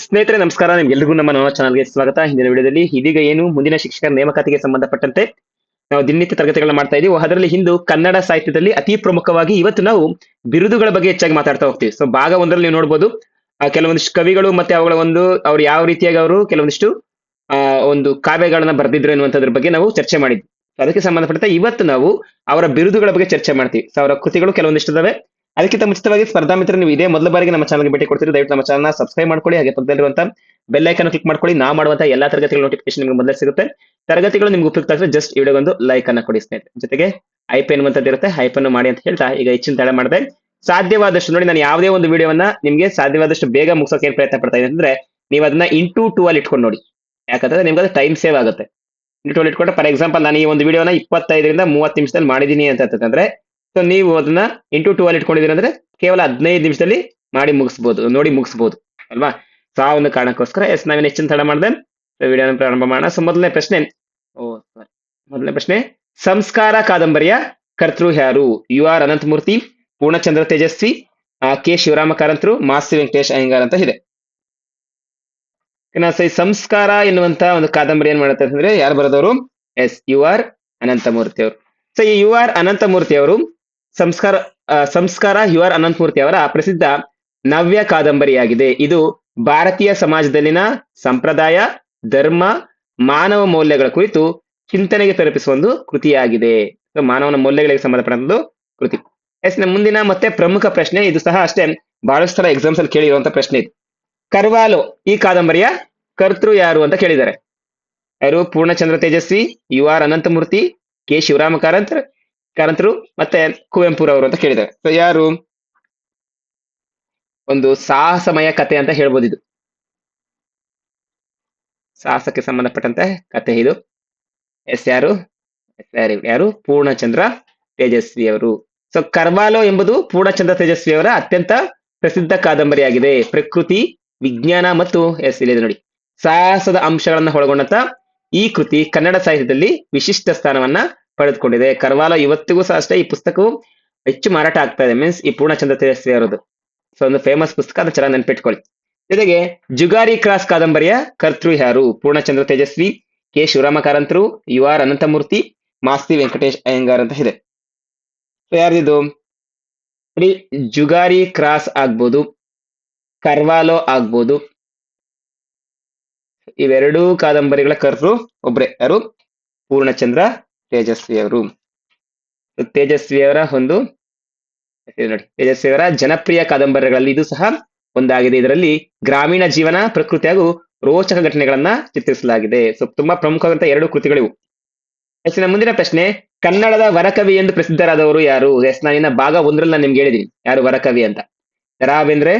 ಸ್ನೇಹಿತರೆ ನಮಸ್ಕಾರ, ನಿಮ್ಗೆಲ್ರಿಗೂ ನಮ್ಮ ನವ ಚಾನಲ್ಗೆ ಸ್ವಾಗತ. ಹಿಂದಿನ ವಿಡಿಯೋದಲ್ಲಿ ಇದೀಗ ಏನು ಮುಂದಿನ ಶಿಕ್ಷಕರ ನೇಮಕಾತಿಗೆ ಸಂಬಂಧಪಟ್ಟಂತೆ ನಾವು ದಿನನಿತ್ಯ ತರಗತಿಗಳನ್ನ ಮಾಡ್ತಾ ಇದೀವಿ. ಅದರಲ್ಲಿ ಇಂದು ಕನ್ನಡ ಸಾಹಿತ್ಯದಲ್ಲಿ ಅತಿ ಪ್ರಮುಖವಾಗಿ ಇವತ್ತು ನಾವು ಬಿರುದುಗಳ ಬಗ್ಗೆ ಹೆಚ್ಚಾಗಿ ಮಾತಾಡ್ತಾ ಹೋಗ್ತೀವಿ. ಸೊ ಭಾಗ ಒಂದರಲ್ಲಿ ನೀವು ನೋಡಬಹುದು ಕೆಲವೊಂದಿಷ್ಟು ಕವಿಗಳು ಮತ್ತೆ ಅವುಗಳ ಒಂದು ಅವ್ರು ಯಾವ ರೀತಿಯಾಗಿ ಅವರು ಕೆಲವೊಂದಿಷ್ಟು ಆ ಒಂದು ಕಾವ್ಯಗಳನ್ನ ಬರೆದಿದ್ರು ಎನ್ನುವಂಥದ್ರ ಬಗ್ಗೆ ನಾವು ಚರ್ಚೆ ಮಾಡಿದ್ವಿ. ಅದಕ್ಕೆ ಸಂಬಂಧಪಟ್ಟಂತೆ ಇವತ್ತು ನಾವು ಅವರ ಬಿರುದುಗಳ ಬಗ್ಗೆ ಚರ್ಚೆ ಮಾಡ್ತೀವಿ. ಸೊ ಅವರ ಕೃತಿಗಳು ಕೆಲವೊಂದಿಷ್ಟು ಇದಾವೆ. ಅದಕ್ಕಿಂತ ಮುಂಚಿತವಾಗಿ ಸ್ಪರ್ಧಾ ಮಿತ್ರ, ನೀವು ಇದೇ ಮೊದಲ ಬಾರಿಗೆ ನಮ್ಮ ಚಾನಲ್ಗೆ ಭೇಟಿ ಕೊಡ್ತೀರಿ, ದಯವಿಟ್ಟು ನಮ್ಮ ಚಾನಲ್ ಸಬ್ಸ್ಕ್ರೈಬ್ ಮಾಡ್ಕೊಳ್ಳಿ. ಹಾಗೆ ಪಕ್ಕದಲ್ಲಿರುವಂತ ಬೆಲ್ ಐಕನ್ ಕ್ಲಿಕ್ ಮಾಡ್ಕೊಳ್ಳಿ. ನಾವು ಮಾಡುವಂತ ಎಲ್ಲಾ ತರಗತಿಗಳ ನೋಟಿಫಿಕೇಶನ್ ನಿಮಗೆ ಮೊದಲೇ ಸಿಗುತ್ತೆ. ತರಗತಿಗಳು ನಿಮ್ಗೆ ಉಪಯುಕ್ತ ಆಗಿದ್ರೆ ಜಸ್ಟ್ ವಿಡಿಯೋಗೊಂದು ಲೈಕ್ ಅನ್ನ ಕೊಡಿ ಸ್ನೇಹಿತರೆ. ಜೊತೆಗೆ ಐಪ್ ಎನ್ನುವಂಥದ್ದು ಇರುತ್ತೆ, ಐಪ್ ಅನ್ನು ಮಾಡಿ ಅಂತ ಹೇಳ್ತಾ ಈಗ ಹೆಚ್ಚಿನ ತಡ ಮಾಡಿದೆ. ಸಾಧ್ಯವಾದಷ್ಟು ನೋಡಿ, ನಾನು ಯಾವುದೇ ಒಂದು ವಿಡಿಯೋವನ್ನ ನಿಮ್ಗೆ ಸಾಧ್ಯವಾದಷ್ಟು ಬೇಗ ಮುಗಿಸೋಕೆ ಏನ್ ಪ್ರಯತ್ನ ಪಡ್ತಾ ಇದ್ದೀನಿ ಅಂದ್ರೆ, ನೀವು ಅದನ್ನ ಇಂಟು ಟೂ ಅಲ್ಲಿ ಇಟ್ಕೊಂಡು ನೋಡಿ. ಯಾಕಂದ್ರೆ ನಿಮ್ಗೆ ಅದು ಟೈಮ್ ಸೇವ್ ಆಗುತ್ತೆ. ಇಂಟು ಅಲ್ಲಿ ಇಟ್ಕೊಂಡ್ರೆ ಫಾರ್ ಎಕ್ಸಾಂಪಲ್ ನಾನು ಈ ಒಂದು ವಿಡಿಯೋನ 25ರಿಂದ 30 ನಿಮಿಷದಲ್ಲಿ ಮಾಡಿದೀನಿ ಅಂತಂದ್ರೆ, ಸೊ ನೀವು ಅದನ್ನ ಇಂಟು ಟೂ ಅಲ್ಲಿ ಇಟ್ಕೊಂಡಿದೀರಿ ಅಂದ್ರೆ ಕೇವಲ 15 ನಿಮಿಷದಲ್ಲಿ ಮಾಡಿ ಮುಗಿಸ್ಬೋದು, ನೋಡಿ ಮುಗಿಸ್ಬೋದು ಅಲ್ವಾ. ಸೊ ಆ ಒಂದು ಕಾರಣಕ್ಕೋಸ್ಕರ ನಾವೇನು ಹೆಚ್ಚಿನ ತಡ ಮಾಡಿದೆ, ವಿಡಿಯೋನ ಪ್ರಾರಂಭ ಮಾಡೋಣ. ಸೊ ಮೊದಲನೇ ಪ್ರಶ್ನೆ, ಮೊದಲನೇ ಪ್ರಶ್ನೆ, ಸಂಸ್ಕಾರ ಕಾದಂಬರಿಯ ಕರ್ತೃ ಯಾರು? ಯು ಆರ್ ಅನಂತಮೂರ್ತಿ, ಪೂರ್ಣಚಂದ್ರ ತೇಜಸ್ವಿ, ಕೆ ಶಿವರಾಮ ಕಾರಂತರು, ಮಾಸ್ತಿ ವೆಂಕಟೇಶ್ ಅಯ್ಯಂಗಾರ್ ಅಂತ ಇದೆ. ಸೊ ಈ ಸಂಸ್ಕಾರ ಎನ್ನುವಂತ ಒಂದು ಕಾದಂಬರಿ ಏನ್ ಮಾಡುತ್ತೆ ಅಂದ್ರೆ ಯಾರು ಬರೆದವರು? ಯು ಆರ್ ಅನಂತಮೂರ್ತಿ ಅವರು. ಸೊ ಈ ಯು ಆರ್ ಅನಂತಮೂರ್ತಿ ಅವರು ಸಂಸ್ಕಾರ ಯು ಆರ್ ಅನಂತಮೂರ್ತಿ ಅವರ ಪ್ರಸಿದ್ಧ ನವ್ಯ ಕಾದಂಬರಿಯಾಗಿದೆ. ಇದು ಭಾರತೀಯ ಸಮಾಜದಲ್ಲಿನ ಸಂಪ್ರದಾಯ, ಧರ್ಮ, ಮಾನವ ಮೌಲ್ಯಗಳ ಕುರಿತು ಚಿಂತನೆಗೆ ತಲುಪಿಸುವ ಒಂದು ಕೃತಿಯಾಗಿದೆ. ಮಾನವನ ಮೌಲ್ಯಗಳಿಗೆ ಸಂಬಂಧಪಟ್ಟಂತ ಕೃತಿ. ಮುಂದಿನ ಮತ್ತೆ ಪ್ರಮುಖ ಪ್ರಶ್ನೆ, ಇದು ಸಹ ಅಷ್ಟೇ ಬಹಳಷ್ಟು ಸಲ ಎಕ್ಸಾಮ್ಸ್ ಅಲ್ಲಿ ಕೇಳಿರುವಂತ ಪ್ರಶ್ನೆ ಇದು. ಕರ್ವಾಲೋ ಈ ಕಾದಂಬರಿಯ ಕರ್ತೃ ಯಾರು ಅಂತ ಕೇಳಿದ್ದಾರೆ. ಯಾರು? ಪೂರ್ಣಚಂದ್ರ ತೇಜಸ್ವಿ, ಯು ಆರ್ ಅನಂತಮೂರ್ತಿ, ಕೆ ಶಿವರಾಮ ಕಾರಂತರು ಮತ್ತೆ ಕುವೆಂಪುರವರು ಅಂತ ಕೇಳಿದ್ದಾರೆ. ಸೊ ಯಾರು? ಒಂದು ಸಾಹಸಮಯ ಕಥೆ ಅಂತ ಹೇಳ್ಬೋದು. ಇದು ಸಾಹಸಕ್ಕೆ ಸಂಬಂಧಪಟ್ಟಂತೆ ಕಥೆ ಇದು. ಯಾರು? ಪೂರ್ಣಚಂದ್ರ ತೇಜಸ್ವಿ ಅವರು. ಸೊ ಕರ್ವಾಲೋ ಎಂಬುದು ಪೂರ್ಣಚಂದ್ರ ತೇಜಸ್ವಿ ಅವರ ಅತ್ಯಂತ ಪ್ರಸಿದ್ಧ ಕಾದಂಬರಿಯಾಗಿದೆ. ಪ್ರಕೃತಿ, ವಿಜ್ಞಾನ ಮತ್ತು ಇದೆ ನೋಡಿ ಸಾಹಸದ ಅಂಶಗಳನ್ನ ಒಳಗೊಂಡಂತ ಈ ಕೃತಿ ಕನ್ನಡ ಸಾಹಿತ್ಯದಲ್ಲಿ ವಿಶಿಷ್ಟ ಸ್ಥಾನವನ್ನ ಪಡೆದುಕೊಂಡಿದೆ. ಕರ್ವಾಲೋ ಇವತ್ತಿಗೂ ಸಹ ಅಷ್ಟೇ ಈ ಪುಸ್ತಕವು ಹೆಚ್ಚು ಮಾರಾಟ ಆಗ್ತಾ ಇದೆ. ಮೀನ್ಸ್ ಈ ಪೂರ್ಣಚಂದ್ರ ತೇಜಸ್ವಿ ಅವರದು ಸೊ ಒಂದು ಫೇಮಸ್ ಪುಸ್ತಕ, ಅದನ್ನ ಚೆನ್ನಾಗಿ ನೆನ್ಪಿಟ್ಕೊಳ್ಳಿ. ಜೊತೆಗೆ ಜುಗಾರಿ ಕ್ರಾಸ್ ಕಾದಂಬರಿಯ ಕರ್ತೃ ಯಾರು? ಪೂರ್ಣಚಂದ್ರ ತೇಜಸ್ವಿ, ಕೆ ಶಿವರಾಮ ಕಾರಂತರು, ಯು ಆರ್ ಅನಂತಮೂರ್ತಿ, ಮಾಸ್ತಿ ವೆಂಕಟೇಶ್ ಅಯ್ಯಂಗಾರ್ ಅಂತ ಇದೆ. ಯಾರಿದು? ಜುಗಾರಿ ಕ್ರಾಸ್ ಆಗ್ಬೋದು, ಕರ್ವಾಲೋ ಆಗ್ಬೋದು. ಇವೆರಡೂ ಕಾದಂಬರಿಗಳ ಕರ್ತೃ ಒಬ್ರೆ, ಯಾರು? ಪೂರ್ಣಚಂದ್ರ ತೇಜಸ್ವಿ ಅವರು. ತೇಜಸ್ವಿಯವರ ಒಂದು ನೋಡಿ, ತೇಜಸ್ವಿಯವರ ಜನಪ್ರಿಯ ಕಾದಂಬರಿಗಳಲ್ಲಿ ಇದು ಸಹ ಒಂದಾಗಿದೆ. ಇದರಲ್ಲಿ ಗ್ರಾಮೀಣ ಜೀವನ, ಪ್ರಕೃತಿ ಹಾಗೂ ರೋಚಕ ಘಟನೆಗಳನ್ನ ಚಿತ್ರಿಸಲಾಗಿದೆ. ಸೊ ತುಂಬಾ ಪ್ರಮುಖವಾದಂತಹ ಎರಡು ಕೃತಿಗಳಿವು. ಮುಂದಿನ ಪ್ರಶ್ನೆ, ಕನ್ನಡದ ವರಕವಿ ಎಂದು ಪ್ರಸಿದ್ಧರಾದವರು ಯಾರು? ನಾನಿನ್ನ ಭಾಗ ಒಂದರಲ್ಲಿ ನಾನು ನಿಮ್ಗೆ ಹೇಳಿದೀನಿ ಯಾರು ವರಕವಿ ಅಂತ. ರಾ ಬೇಂದ್ರೆ,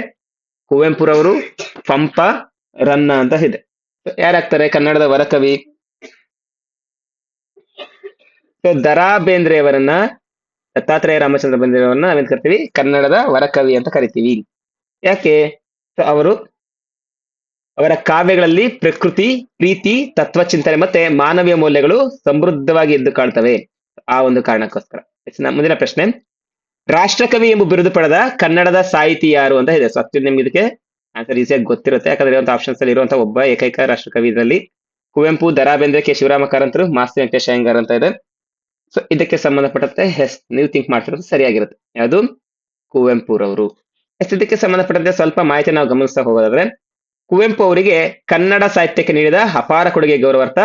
ಕುವೆಂಪುರವರು, ಪಂಪ, ರನ್ನ ಅಂತ ಇದೆ. ಯಾರಾಗ್ತಾರೆ ಕನ್ನಡದ ವರಕವಿ? ಸೊ ದರಾ ಬೇಂದ್ರೆ ಅವರನ್ನ, ದತ್ತಾತ್ರೇಯ ರಾಮಚಂದ್ರ ಬೇಂದ್ರೆ ಅವರನ್ನ ನಾವೇನ್ ಕರಿತೀವಿ? ಕನ್ನಡದ ವರಕವಿ ಅಂತ ಕರಿತೀವಿ. ಯಾಕೆ? ಅವರ ಕಾವ್ಯಗಳಲ್ಲಿ ಪ್ರಕೃತಿ, ಪ್ರೀತಿ, ತತ್ವಚಿಂತನೆ ಮತ್ತೆ ಮಾನವೀಯ ಮೌಲ್ಯಗಳು ಸಮೃದ್ಧವಾಗಿ ಎದ್ದು ಕಾಣ್ತವೆ. ಆ ಒಂದು ಕಾರಣಕ್ಕೋಸ್ಕರ. ಮುಂದಿನ ಪ್ರಶ್ನೆ, ರಾಷ್ಟ್ರಕವಿ ಎಂಬ ಬಿರುದು ಪಡೆದ ಕನ್ನಡದ ಸಾಹಿತಿ ಯಾರು ಅಂತ ಇದೆ. ಸೊ ಆಕ್ಚುಲಿ ನಿಮ್ಗೆ ಇದಕ್ಕೆ ಆನ್ಸರ್ ಈಸಿಯಾಗಿ ಗೊತ್ತಿರುತ್ತೆ, ಯಾಕಂದ್ರೆ ಇರುವಂತಹ ಆಪ್ಷನ್ಸ್ ಅಲ್ಲಿ ಇರುವಂತಹ ಒಬ್ಬ ಏಕೈಕ ರಾಷ್ಟ್ರಕವಿ ಇದರಲ್ಲಿ ಕುವೆಂಪು, ದರಾ ಬೇಂದ್ರೆ, ಕೆ ಶಿವರಾಮ ಕಾರಂತರು, ಮಾಸ್ತಿ ವೆಂಕಟೇಶ್ ಅಯ್ಯಂಗಾರ್ ಅಂತ ಇದೆ. ಸೊ ಇದಕ್ಕೆ ಸಂಬಂಧಪಟ್ಟಂತೆ ನೀವು ಥಿಂಕ್ ಮಾಡ್ತಿರೋದು ಸರಿಯಾಗಿರುತ್ತೆ. ಯಾವುದು? ಕುವೆಂಪುರವರು. ಇದಕ್ಕೆ ಸಂಬಂಧಪಟ್ಟಂತೆ ಸ್ವಲ್ಪ ಮಾಹಿತಿ ನಾವು ಗಮನಿಸ್ತಾ ಹೋಗೋದಾದ್ರೆ, ಕುವೆಂಪು ಅವರಿಗೆ ಕನ್ನಡ ಸಾಹಿತ್ಯಕ್ಕೆ ನೀಡಿದ ಅಪಾರ ಕೊಡುಗೆ ಗೌರವಾರ್ಥ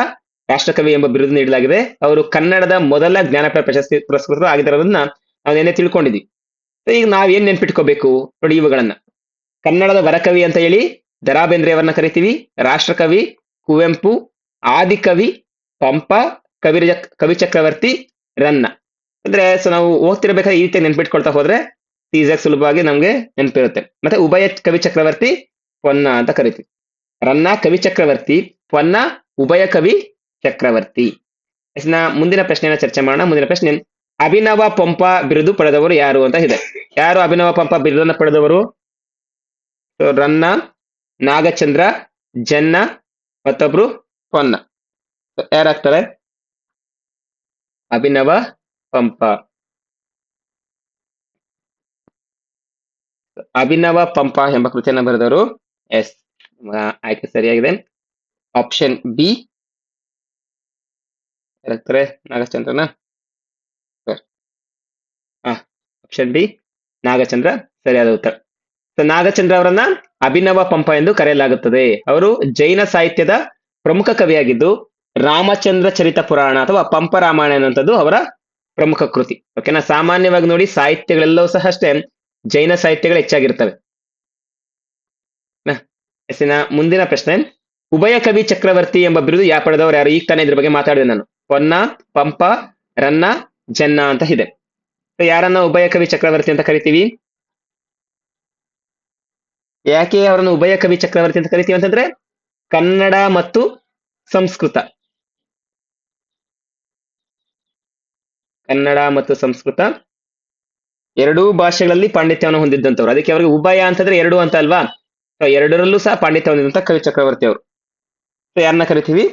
ರಾಷ್ಟ್ರಕವಿ ಎಂಬ ಬಿರುದು ನೀಡಲಾಗಿದೆ. ಅವರು ಕನ್ನಡದ ಮೊದಲ ಜ್ಞಾನಪೀಠ ಪ್ರಶಸ್ತಿ ಪುರಸ್ಕೃತರು ಆಗಿರೋದನ್ನ ನಾವು ಏನೇ ತಿಳ್ಕೊಂಡಿದ್ವಿ. ಈಗ ನಾವೇನ್ ನೆನ್ಪಿಟ್ಕೋಬೇಕು ನೋಡಿ ಇವುಗಳನ್ನ. ಕನ್ನಡದ ವರಕವಿ ಅಂತ ಹೇಳಿ ದರಾ ಬೇಂದ್ರೆ ಅವರನ್ನ ಕರಿತೀವಿ, ರಾಷ್ಟ್ರಕವಿ ಕುವೆಂಪು, ಆದಿಕವಿ ಪಂಪ, ಕವಿ ಚಕ್ರವರ್ತಿ ರನ್ನ. ಅಂದ್ರೆ ಸೊ ನಾವು ಓದ್ತಿರ್ಬೇಕಾದ್ರೆ ಈ ರೀತಿ ನೆನ್ಪಿಟ್ಕೊಳ್ತಾ ಹೋದ್ರೆ ಈಸಿಯಾಗಿ ಸುಲಭವಾಗಿ ನಮ್ಗೆ ನೆನಪಿರುತ್ತೆ. ಮತ್ತೆ ಉಭಯ ಕವಿ ಚಕ್ರವರ್ತಿ ಪೊನ್ನ ಅಂತ ಕರಿತೀವಿ. ರನ್ನ ಕವಿ ಚಕ್ರವರ್ತಿ, ಪೊನ್ನ ಉಭಯ ಕವಿ ಚಕ್ರವರ್ತಿ. ಮುಂದಿನ ಪ್ರಶ್ನೆಯನ್ನ ಚರ್ಚೆ ಮಾಡೋಣ. ಮುಂದಿನ ಪ್ರಶ್ನೆ, ಅಭಿನವ ಪಂಪ ಬಿರುದು ಪಡೆದವರು ಯಾರು ಅಂತ ಇದೆ. ಯಾರು ಅಭಿನವ ಪಂಪ ಬಿರುದನ್ನು ಪಡೆದವರು? ರನ್ನ, ನಾಗಚಂದ್ರ, ಜನ್ನ, ಮತ್ತೊಬ್ರು ಪೊನ್ನ. ಯಾರಾಗ್ತಾರೆ? ಅಭಿನವ ಪಂಪ. ಅಭಿನವ ಪಂಪ ಎಂಬ ಕೃತಿಯನ್ನು ಬರೆದವರು ಆಯ್ಕೆ ಸರಿಯಾಗಿದೆ. ಆಪ್ಷನ್ ಬಿ ಯಾರಾಗ್ತಾರೆ? ನಾಗಚಂದ್ರನ? ಆಪ್ಷನ್ ಬಿ ನಾಗಚಂದ್ರ ಸರಿಯಾದ ಉತ್ತರ. ಸೊ ನಾಗಚಂದ್ರ ಅವರನ್ನ ಅಭಿನವ ಪಂಪ ಎಂದು ಕರೆಯಲಾಗುತ್ತದೆ. ಅವರು ಜೈನ ಸಾಹಿತ್ಯದ ಪ್ರಮುಖ ಕವಿಯಾಗಿದ್ದು ರಾಮಚಂದ್ರ ಚರಿತ ಪುರಾಣ ಅಥವಾ ಪಂಪ ರಾಮಾಯಣ ಅನ್ನುವಂಥದ್ದು ಅವರ ಪ್ರಮುಖ ಕೃತಿ. ಓಕೆನಾ. ಸಾಮಾನ್ಯವಾಗಿ ನೋಡಿ ಸಾಹಿತ್ಯಗಳೆಲ್ಲವೂ ಸಹ ಅಷ್ಟೇ ಜೈನ ಸಾಹಿತ್ಯಗಳು ಹೆಚ್ಚಾಗಿರ್ತವೆ. ಮುಂದಿನ ಪ್ರಶ್ನೆ, ಉಭಯ ಕವಿ ಚಕ್ರವರ್ತಿ ಎಂಬ ಬಿರುದು ಯಾ ಪಡೆದವರು ಯಾರು? ಈಗ ತಾನೇ ಇದ್ರ ಬಗ್ಗೆ ಮಾತಾಡಿದೆ ನಾನು. ಪೊನ್ನ, ಪಂಪ, ರನ್ನ, ಜನ್ನ ಅಂತ ಇದೆ. ಯಾರನ್ನ ಉಭಯ ಕವಿ ಚಕ್ರವರ್ತಿ ಅಂತ ಕರಿತೀವಿ? ಯಾಕೆ ಅವರನ್ನು ಉಭಯ ಕವಿ ಚಕ್ರವರ್ತಿ ಅಂತ ಕರಿತೀವಿ ಅಂತಂದ್ರೆ ಕನ್ನಡ ಮತ್ತು ಸಂಸ್ಕೃತ, ಕನ್ನಡ ಮತ್ತು ಸಂಸ್ಕೃತ ಎರಡೂ ಭಾಷೆಗಳಲ್ಲಿ ಪಾಂಡಿತ್ಯವನ್ನು ಹೊಂದಿದ್ದಂಥವ್ರು. ಅದಕ್ಕೆ ಅವರಿಗೆ ಉಭಯ ಅಂತಂದ್ರೆ ಎರಡು ಅಂತ ಅಲ್ವಾ. ಸೊ ಎರಡರಲ್ಲೂ ಸಹ ಪಾಂಡಿತ್ಯ ಹೊಂದಿದಂತ ಕವಿ ಚಕ್ರವರ್ತಿ ಅವರು. ಸೊ ಯಾರನ್ನ ಕರಿತೀವಿ?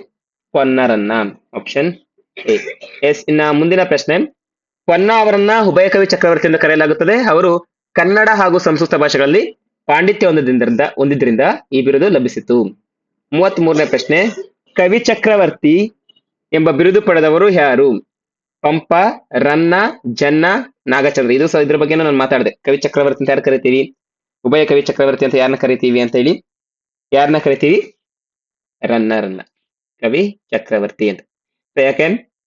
ಪೊನ್ನರನ್ನ. Option A. ಎಸ್. ಇನ್ನ ಮುಂದಿನ ಪ್ರಶ್ನೆ, ಪೊನ್ನ ಅವರನ್ನ ಉಭಯ ಕವಿ ಚಕ್ರವರ್ತಿ ಎಂದು ಕರೆಯಲಾಗುತ್ತದೆ. ಅವರು ಕನ್ನಡ ಹಾಗೂ ಸಂಸ್ಕೃತ ಭಾಷೆಗಳಲ್ಲಿ ಪಾಂಡಿತ್ಯ ಹೊಂದಿದ್ರಿಂದ ಈ ಬಿರುದು ಲಭಿಸಿತು. 33ನೇ ಪ್ರಶ್ನೆ, ಕವಿ ಚಕ್ರವರ್ತಿ ಎಂಬ ಬಿರುದು ಪಡೆದವರು ಯಾರು? ಪಂಪ, ರನ್ನ, ಜನ್ನ, ನಾಗಚಂದ್ರ. ಇದು ಸಹ ಇದ್ರ ಬಗ್ಗೆ ನಾನು ಮಾತಾಡಿದೆ. ಕವಿ ಚಕ್ರವರ್ತಿ ಅಂತ ಯಾರು ಕರಿತೀವಿ? ಉಭಯ ಕವಿ ಚಕ್ರವರ್ತಿ ಅಂತ ಯಾರನ್ನ ಕರಿತೀವಿ ಅಂತ ಹೇಳಿ? ಯಾರನ್ನ ಕರಿತೀವಿ? ರನ್ನ ಕವಿ ಚಕ್ರವರ್ತಿ ಅಂತ. ಯಾಕೆ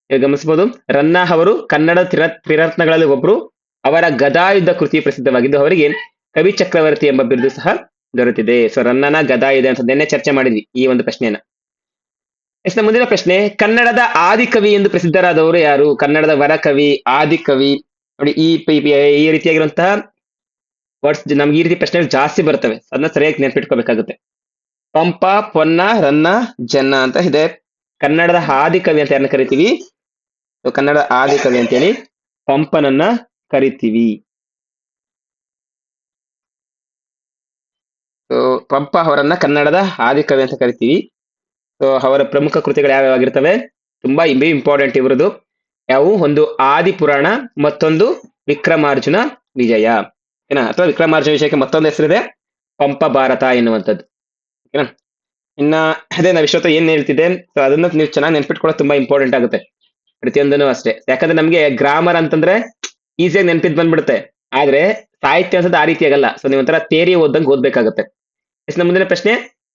ಗಮನಿಸಬಹುದು, ರನ್ನ ಅವರು ಕನ್ನಡ ತ್ರಿರತ್ನಗಳಲ್ಲಿ ಒಬ್ರು. ಅವರ ಗದಾಯುದ್ಧ ಕೃತಿ ಪ್ರಸಿದ್ಧವಾಗಿದ್ದು ಅವರಿಗೆ ಕವಿ ಚಕ್ರವರ್ತಿ ಎಂಬ ಬಿರುದು ಸಹ ದೊರೆತಿದೆ. ಸೊ ರನ್ನನ ಗದಾಯುಧ ಅಂತ ನಿನ್ನೆ ಚರ್ಚೆ ಮಾಡಿದ್ವಿ ಈ ಒಂದು ಪ್ರಶ್ನೆಯನ್ನ. ಎಷ್ಟ ಮುಂದಿನ ಪ್ರಶ್ನೆ, ಕನ್ನಡದ ಆದಿಕವಿ ಎಂದು ಪ್ರಸಿದ್ಧರಾದವರು ಯಾರು? ಕನ್ನಡದ ವರಕವಿ, ಆದಿಕವಿ. ನೋಡಿ ಈ ರೀತಿಯಾಗಿರುವಂತಹ ವರ್ಡ್ಸ್ ನಮ್ಗೆ ಈ ರೀತಿ ಪ್ರಶ್ನೆಗಳು ಜಾಸ್ತಿ ಬರ್ತವೆ. ಅದನ್ನ ಸರಿಯಾಗಿ ನೆನ್ಪಿಟ್ಕೋಬೇಕಾಗುತ್ತೆ. ಪಂಪ, ಪೊನ್ನ, ರನ್ನ, ಜನ್ನ ಅಂತ ಇದೆ. ಕನ್ನಡದ ಆದಿಕವಿ ಅಂತ ಯಾರನ್ನ ಕರಿತೀವಿ? ಕನ್ನಡದ ಆದಿಕವಿ ಅಂತೇಳಿ ಪಂಪನನ್ನ ಕರಿತೀವಿ. ಸೊ ಪಂಪ ಅವರನ್ನ ಕನ್ನಡದ ಆದಿಕವಿ ಅಂತ ಕರಿತೀವಿ. ಸೊ ಅವರ ಪ್ರಮುಖ ಕೃತಿಗಳು ಯಾವ್ಯಾವಾಗಿರ್ತವೆ? ತುಂಬಾ ಇಂಪಾರ್ಟೆಂಟ್ ಇವರದು. ಯಾವುವು? ಒಂದು ಆದಿ ಪುರಾಣ, ಮತ್ತೊಂದು ವಿಕ್ರಮಾರ್ಜುನ ವಿಜಯ. ಓಕೆನಾ. ಅಥವಾ ವಿಕ್ರಮಾರ್ಜುನ ವಿಜಯಕ್ಕೆ ಮತ್ತೊಂದು ಹೆಸರಿದೆ, ಪಂಪ ಭಾರತ ಎನ್ನುವಂಥದ್ದು. ಓಕೆನಾ. ಇನ್ನ ಅದೇ ನಾವು ಇಷ್ಟೊತ್ತು ಏನ್ ಹೇಳ್ತಿದ್ದೆ, ಸೊ ಅದನ್ನ ನೀವು ಚೆನ್ನಾಗಿ ನೆನ್ಪಿಟ್ಕೊಳ್ಳೋದು ತುಂಬಾ ಇಂಪಾರ್ಟೆಂಟ್ ಆಗುತ್ತೆ. ಪ್ರತಿಯೊಂದನ್ನು ಅಷ್ಟೇ. ಯಾಕಂದ್ರೆ ನಮ್ಗೆ ಗ್ರಾಮರ್ ಅಂತಂದ್ರೆ ಈಸಿಯಾಗಿ ನೆನ್ಪಿದ್ ಬಂದ್ಬಿಡುತ್ತೆ. ಆದ್ರೆ ಸಾಹಿತ್ಯ ಅನ್ಸೋದು ಆ ರೀತಿ ಆಗಲ್ಲ. ಸೊ ನೀವು ಒಂಥರ ತೇರಿ ಓದಂಗೆ ಓದ್ಬೇಕಾಗುತ್ತೆ. ಮುಂದಿನ ಪ್ರಶ್ನೆ,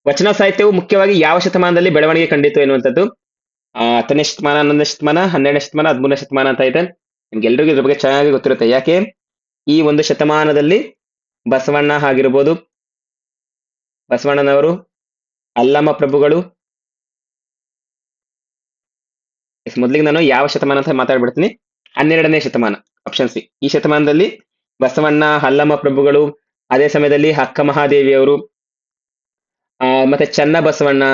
ವಚನ ಸಾಹಿತ್ಯವು ಮುಖ್ಯವಾಗಿ ಯಾವ ಶತಮಾನದಲ್ಲಿ ಬೆಳವಣಿಗೆ ಕಂಡಿತು ಎನ್ನುವಂಥದ್ದು? 10ನೇ ಶತಮಾನ, 11ನೇ ಶತಮಾನ, 12ನೇ ಶತಮಾನ, 13ನೇ ಶತಮಾನ ಅಂತ ಇದೆ. ನಿಮ್ಗೆಲ್ರಿಗೂ ಇದ್ರ ಬಗ್ಗೆ ಚೆನ್ನಾಗಿ ಗೊತ್ತಿರುತ್ತೆ. ಯಾಕೆ ಈ ಒಂದು ಶತಮಾನದಲ್ಲಿ ಬಸವಣ್ಣ ಆಗಿರ್ಬೋದು, ಬಸವಣ್ಣನವರು, ಅಲ್ಲಮ ಪ್ರಭುಗಳು. ಮೊದಲಿಗೆ ನಾನು ಯಾವ ಶತಮಾನ ಅಂತ ಮಾತಾಡ್ಬಿಡ್ತೀನಿ. 12ನೇ ಶತಮಾನ, ಆಪ್ಷನ್ ಸಿ. ಈ ಶತಮಾನದಲ್ಲಿ ಬಸವಣ್ಣ, ಅಲ್ಲಮ ಪ್ರಭುಗಳು, ಅದೇ ಸಮಯದಲ್ಲಿ ಅಕ್ಕ ಮಹಾದೇವಿಯವರು, ಮತ್ತೆ ಚನ್ನ ಬಸವಣ್ಣ,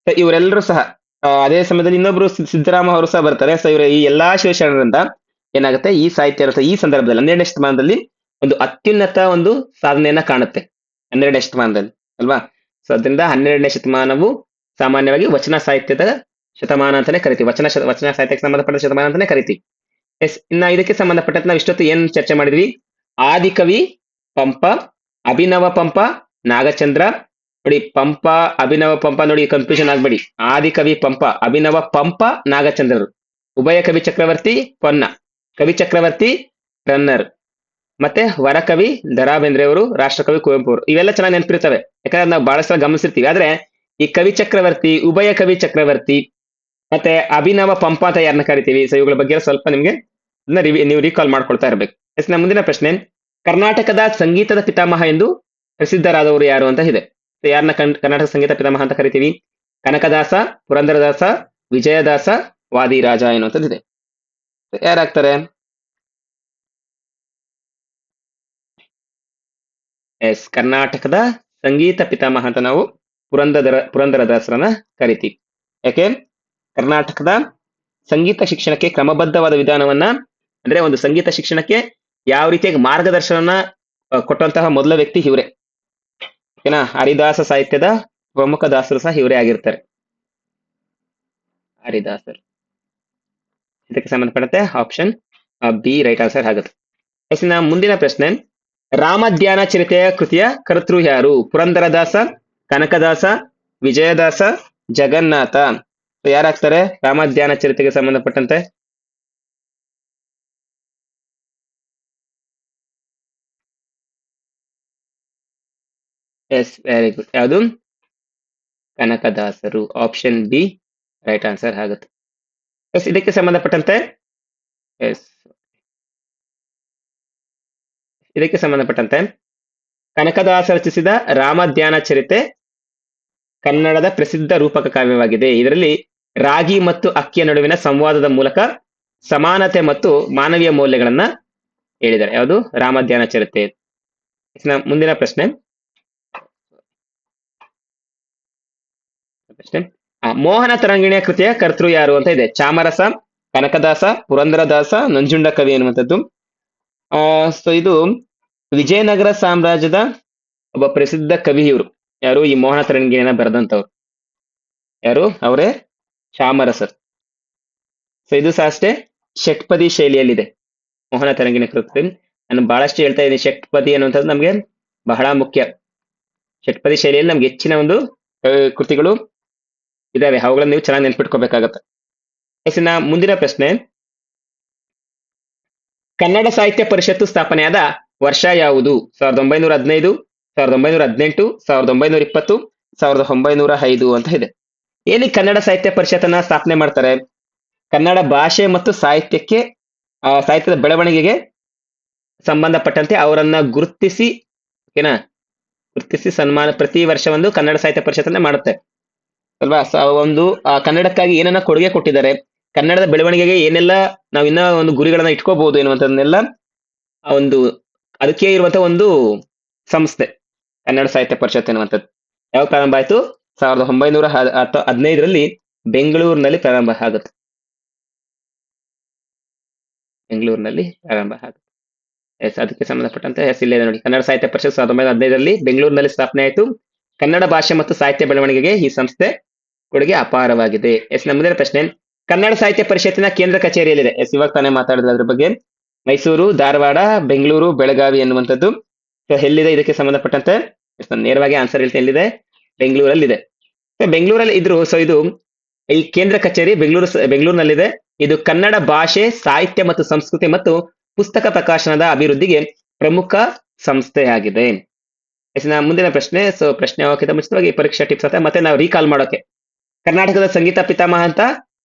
ಇವರೆಲ್ಲರೂ ಸಹ ಅದೇ ಸಮಯದಲ್ಲಿ ಇನ್ನೊಬ್ರು ಸಿದ್ದರಾಮ ಅವರು ಸಹ ಬರ್ತಾರೆ. ಸೊ ಇವರು ಈ ಎಲ್ಲಾ ಶಿವಶರಣರಿಂದ ಏನಾಗುತ್ತೆ, ಈ ಸಾಹಿತ್ಯ ಈ ಸಂದರ್ಭದಲ್ಲಿ 12ನೇ ಶತಮಾನದಲ್ಲಿ ಒಂದು ಅತ್ಯುನ್ನತ ಒಂದು ಸಾಧನೆಯನ್ನ ಕಾಣುತ್ತೆ. 12ನೇ ಶತಮಾನದಲ್ಲಿ ಅಲ್ವಾ. ಸೊ ಅದರಿಂದ 12ನೇ ಶತಮಾನವು ಸಾಮಾನ್ಯವಾಗಿ ವಚನ ಸಾಹಿತ್ಯದ ಶತಮಾನ ಅಂತಾನೆ ಕರಿತೀವಿ. ವಚನ ಸಾಹಿತ್ಯಕ್ಕೆ ಸಂಬಂಧಪಟ್ಟ ಶತಮಾನ ಅಂತಾನೆ ಕರಿತೀವಿ. ಎಸ್. ಇನ್ನ ಇದಕ್ಕೆ ಸಂಬಂಧಪಟ್ಟಂತೆ ನಾವು ಇಷ್ಟೊತ್ತು ಏನ್ ಚರ್ಚೆ ಮಾಡಿದ್ವಿ? ಆದಿಕವಿ ಪಂಪ, ಅಭಿನವ ಪಂಪ, ನಾಗಚಂದ್ರ. ನೋಡಿ ಪಂಪ, ಅಭಿನವ ಪಂಪ, ನೋಡಿ ಕನ್ಫ್ಯೂಷನ್ ಆಗ್ಬೇಡಿ. ಆದಿಕವಿ ಪಂಪ, ಅಭಿನವ ಪಂಪ, ನಾಗಚಂದ್ರರು. ಉಭಯ ಕವಿ ಚಕ್ರವರ್ತಿ ಪೊನ್ನ, ಕವಿ ಚಕ್ರವರ್ತಿ ರನ್ನರ್, ಮತ್ತೆ ವರಕವಿ ದ ರಾ ಬೇಂದ್ರೆ ಅವರು, ರಾಷ್ಟ್ರಕವಿ ಕುವೆಂಪು ಅವರು. ಇವೆಲ್ಲ ಚೆನ್ನಾಗಿ ನೆನಪಿರ್ತವೆ, ಯಾಕಂದ್ರೆ ನಾವು ಬಹಳ ಸಲ ಗಮನಿಸಿರ್ತೀವಿ. ಆದ್ರೆ ಈ ಕವಿ ಚಕ್ರವರ್ತಿ, ಉಭಯ ಕವಿ ಚಕ್ರವರ್ತಿ ಮತ್ತೆ ಅಭಿನವ ಪಂಪ ಅಂತ ಯಾರನ್ನ ಕರಿತೀವಿ? ಸೊ ಇವುಗಳ ಬಗ್ಗೆ ಸ್ವಲ್ಪ ನಿಮ್ಗೆ ನೀವು ರೀಕಾಲ್ ಮಾಡ್ಕೊಳ್ತಾ ಇರ್ಬೇಕು. ಎಸ್. ಮುಂದಿನ ಪ್ರಶ್ನೆ, ಕರ್ನಾಟಕದ ಸಂಗೀತದ ಪಿತಾಮಹ ಎಂದು ಪ್ರಸಿದ್ಧರಾದವರು ಯಾರು ಅಂತ ಇದೆ. ಯಾರನ್ನ ಕರ್ನಾಟಕ ಸಂಗೀತ ಪಿತಾಮಹ ಅಂತ ಕರಿತೀವಿ? ಕನಕದಾಸ, ಪುರಂದರದಾಸ, ವಿಜಯದಾಸ, ವಾದಿರಾಜ ಎನ್ನುವಂಥದ್ದಿದೆ. ಯಾರಾಗ್ತಾರೆ? ಎಸ್. ಕರ್ನಾಟಕದ ಸಂಗೀತ ಪಿತಾಮಹ ಅಂತ ನಾವು ಪುರಂದರದಾಸರನ್ನ ಕರಿತೀವಿ. ಯಾಕೆ? ಕರ್ನಾಟಕದ ಸಂಗೀತ ಶಿಕ್ಷಣಕ್ಕೆ ಕ್ರಮಬದ್ಧವಾದ ವಿಧಾನವನ್ನ, ಅಂದ್ರೆ ಒಂದು ಸಂಗೀತ ಶಿಕ್ಷಣಕ್ಕೆ ಯಾವ ರೀತಿಯಾಗಿ ಮಾರ್ಗದರ್ಶನ ಕೊಟ್ಟಂತಹ ಮೊದಲ ವ್ಯಕ್ತಿ ಇವರೇ. ಓಕೆನಾ. ಹರಿದಾಸ ಸಾಹಿತ್ಯದ ಪ್ರಮುಖ ದಾಸರು ಸಹ ಇವರೇ ಆಗಿರ್ತಾರೆ, ಹರಿದಾಸರು. ಇದಕ್ಕೆ ಸಂಬಂಧಪಟ್ಟಂತೆ ಆಪ್ಷನ್ ಬಿ ರೈಟ್ ಆನ್ಸರ್ ಆಗುತ್ತೆ. ಮುಂದಿನ ಪ್ರಶ್ನೆ, ರಾಮಧ್ಯಾನ ಚರಿತೆಯ ಕೃತಿಯ ಕರ್ತೃ ಯಾರು? ಪುರಂದರದಾಸ, ಕನಕದಾಸ, ವಿಜಯದಾಸ, ಜಗನ್ನಾಥ. So ಯಾರಾಗ್ತಾರೆ ರಾಮಧ್ಯಾನ ಚರಿತೆಗೆ ಸಂಬಂಧಪಟ್ಟಂತೆ? Yes, very good. ಯಾವುದು? ಕನಕದಾಸರು. ಆಪ್ಷನ್ ಬಿ ರೈಟ್ ಆನ್ಸರ್ ಆಗುತ್ತೆ. ಎಸ್, ಇದಕ್ಕೆ ಸಂಬಂಧಪಟ್ಟಂತೆ ಎಸ್ ಇದಕ್ಕೆ ಸಂಬಂಧಪಟ್ಟಂತೆ ಕನಕದಾಸ ರಚಿಸಿದ ರಾಮಧ್ಯಾನ ಚರಿತೆ ಕನ್ನಡದ ಪ್ರಸಿದ್ಧ ರೂಪಕ ಕಾವ್ಯವಾಗಿದೆ. ಇದರಲ್ಲಿ ರಾಗಿ ಮತ್ತು ಅಕ್ಕಿಯ ನಡುವಿನ ಸಂವಾದದ ಮೂಲಕ ಸಮಾನತೆ ಮತ್ತು ಮಾನವೀಯ ಮೌಲ್ಯಗಳನ್ನ ಹೇಳಿದ್ದಾರೆ. ಯಾವುದು? ರಾಮಧ್ಯಾನ ಚರಿತೆ. ಮುಂದಿನ ಪ್ರಶ್ನೆ ಮೋಹನ ತರಂಗಿಣಿಯ ಕೃತಿಯ ಕರ್ತೃ ಯಾರು ಅಂತ ಇದೆ. ಚಾಮರಸ, ಕನಕದಾಸ, ಪುರಂದರದಾಸ, ನಂಜುಂಡ ಕವಿ ಎನ್ನುವಂಥದ್ದು. ಸೊ ಇದು ವಿಜಯನಗರ ಸಾಮ್ರಾಜ್ಯದ ಒಬ್ಬ ಪ್ರಸಿದ್ಧ ಕವಿ ಇವರು. ಯಾರು ಈ ಮೋಹನ ತರಂಗಿಣಿಯನ್ನ ಬರೆದಂತವ್ರು? ಯಾರು? ಅವರೇ ಚಾಮರಸರ್. ಸೊ ಇದು ಸಹ ಅಷ್ಟೇ ಷಟ್ಪದಿ ಶೈಲಿಯಲ್ಲಿದೆ ಮೋಹನ ತರಂಗಿಣಿ ಕೃತಿ. ನಾನು ಬಹಳಷ್ಟು ಹೇಳ್ತಾ ಇದ್ದೀನಿ, ಷಟ್ಪದಿ ಅನ್ನುವಂಥದ್ದು ನಮ್ಗೆ ಬಹಳ ಮುಖ್ಯ. ಷಟ್ಪದಿ ಶೈಲಿಯಲ್ಲಿ ನಮ್ಗೆ ಹೆಚ್ಚಿನ ಒಂದು ಕೃತಿಗಳು ಇದಾವೆ, ಅವುಗಳನ್ನ ನೀವು ಚೆನ್ನಾಗಿ ನೆನ್ಪಿಟ್ಕೋಬೇಕಾಗತ್ತೆ. ಇನ್ನ ಮುಂದಿನ ಪ್ರಶ್ನೆ, ಕನ್ನಡ ಸಾಹಿತ್ಯ ಪರಿಷತ್ತು ಸ್ಥಾಪನೆಯಾದ ವರ್ಷ ಯಾವುದು? 1915, 1918, 1920, 1905 ಅಂತ ಇದೆ. ಏನಿ ಕನ್ನಡ ಸಾಹಿತ್ಯ ಪರಿಷತ್ತನ್ನ ಸ್ಥಾಪನೆ ಮಾಡ್ತಾರೆ? ಕನ್ನಡ ಭಾಷೆ ಮತ್ತು ಸಾಹಿತ್ಯಕ್ಕೆ ಸಾಹಿತ್ಯದ ಬೆಳವಣಿಗೆಗೆ ಸಂಬಂಧಪಟ್ಟಂತೆ ಅವರನ್ನ ಗುರುತಿಸಿ ಓಕೆನಾ, ಗುರುತಿಸಿ ಸನ್ಮಾನ ಪ್ರತಿ ವರ್ಷ ಒಂದು ಕನ್ನಡ ಸಾಹಿತ್ಯ ಪರಿಷತ್ತನ್ನ ಮಾಡುತ್ತೆ ಅಲ್ವಾ. ಒಂದು ಕನ್ನಡಕ್ಕಾಗಿ ಏನನ್ನ ಕೊಡುಗೆ ಕೊಟ್ಟಿದ್ದಾರೆ, ಕನ್ನಡದ ಬೆಳವಣಿಗೆಗೆ ಏನೆಲ್ಲ ನಾವು ಇನ್ನ ಒಂದು ಗುರಿಗಳನ್ನ ಇಟ್ಕೋಬಹುದು ಎನ್ನುವಂಥದ್ದನ್ನೆಲ್ಲ ಒಂದು ಅದಕ್ಕೆ ಇರುವಂತಹ ಒಂದು ಸಂಸ್ಥೆ ಕನ್ನಡ ಸಾಹಿತ್ಯ ಪರಿಷತ್ ಎನ್ನುವಂಥದ್ದು. ಯಾವಾಗ ಪ್ರಾರಂಭ ಆಯ್ತು? 1915ರಲ್ಲಿ ಬೆಂಗಳೂರಿನಲ್ಲಿ ಪ್ರಾರಂಭ ಆಗುತ್ತೆ. ಬೆಂಗಳೂರಿನಲ್ಲಿ ಪ್ರಾರಂಭ ಆಗುತ್ತೆ. ಎಸ್, ಅದಕ್ಕೆ ಸಂಬಂಧಪಟ್ಟಂತೆ ಎಸ್ ಇಲ್ಲೇ ನೋಡಿ, ಕನ್ನಡ ಸಾಹಿತ್ಯ ಪರಿಷತ್ 1915ರಲ್ಲಿ ಬೆಂಗಳೂರಿನಲ್ಲಿ ಸ್ಥಾಪನೆ ಆಯಿತು. ಕನ್ನಡ ಭಾಷೆ ಮತ್ತು ಸಾಹಿತ್ಯ ಬೆಳವಣಿಗೆಗೆ ಈ ಸಂಸ್ಥೆ ಕೊಡುಗೆ ಅಪಾರವಾಗಿದೆ. ಎಸ್, ನಮ್ಮದೇ ಪ್ರಶ್ನೆ, ಕನ್ನಡ ಸಾಹಿತ್ಯ ಪರಿಷತ್ತಿನ ಕೇಂದ್ರ ಕಚೇರಿಯಲ್ಲಿದೆ. ಎಸ್, ಇವಾಗ ತಾನೇ ಮಾತಾಡಿದ್ರೆ ಅದ್ರ ಬಗ್ಗೆ. ಮೈಸೂರು, ಧಾರವಾಡ, ಬೆಂಗಳೂರು, ಬೆಳಗಾವಿ ಎನ್ನುವಂಥದ್ದು. ಎಲ್ಲಿದೆ ಇದಕ್ಕೆ ಸಂಬಂಧಪಟ್ಟಂತೆ? ಎಸ್, ನಾನು ನೇರವಾಗಿ ಆನ್ಸರ್ ಹೇಳ್ತಾ, ಎಲ್ಲಿದೆ? ಬೆಂಗಳೂರಲ್ಲಿದೆ. ಬೆಂಗಳೂರಲ್ಲಿ ಇದ್ರು. ಸೊ ಇದು ಈ ಕೇಂದ್ರ ಕಚೇರಿ ಬೆಂಗಳೂರಿನಲ್ಲಿದೆ. ಇದು ಕನ್ನಡ ಭಾಷೆ, ಸಾಹಿತ್ಯ ಮತ್ತು ಸಂಸ್ಕೃತಿ ಮತ್ತು ಪುಸ್ತಕ ಪ್ರಕಾಶನದ ಅಭಿವೃದ್ಧಿಗೆ ಪ್ರಮುಖ ಸಂಸ್ಥೆಯಾಗಿದೆ. ಮುಂದಿನ ಪ್ರಶ್ನೆ. ಸೊ ಪ್ರಶ್ನೆ ಹೋಗೋಕ್ಕಿಂತ ಮುಂಚಿತವಾಗಿ ಪರೀಕ್ಷಾ ಟಿಪ್ಸ್ ಅಂತ ಮತ್ತೆ ನಾವು ರೀಕಾಲ್ ಮಾಡೋಕೆ, ಕರ್ನಾಟಕದ ಸಂಗೀತ ಪಿತಾಮಹ ಅಂತ